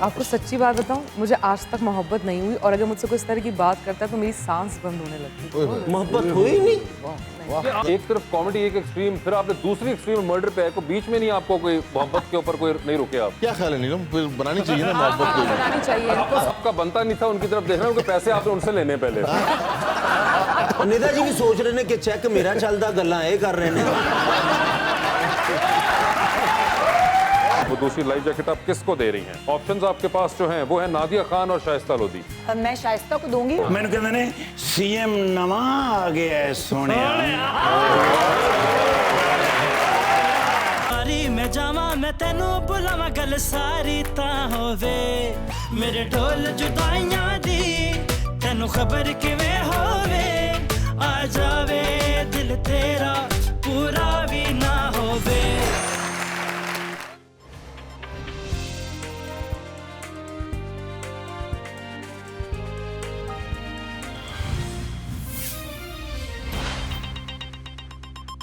आपको सच्ची बात बताऊं, मुझे आज तक मोहब्बत नहीं हुई और अगर मुझसे कोई इस तरह की बात करता है तो मेरी सांस बंद होने लगती है। मोहब्बत हुई नहीं? एक तरफ कॉमेडी एक एक्सट्रीम, फिर आपने दूसरी एक्सट्रीम मर्डर पे आए को, बीच में नहीं आपको कोई मोहब्बत के ऊपर कोई नहीं रुके आप? क्या ख्याल है नीलम, फिर बनानी चाहिए ना मोहब्बत को? बनानी चाहिए। आपका बनता नहीं था उनकी तरफ देखना, उनके पैसे आपने उनसे लेने पहले। निदा जी भी सोच रहे ने कि चेक मेरा चलता, गल्लां ये कर रहे ने। वो दूसरी लाइफ जैकेट आप किसको दे रही हैं? ऑप्शंस आपके पास जो हैं वो है नादिया खान और शाइस्ता लोधी। मैं शाइस्ता को दूंगी। मैंने कहते ने सीएम नवा आ गया है सोने। मैं जावा मैं तेनू बुलावा गल सारी ता होवे मेरे ढोल जुदाइयां दी तेनू खबर किवें होवे आ जावे दिल तेरा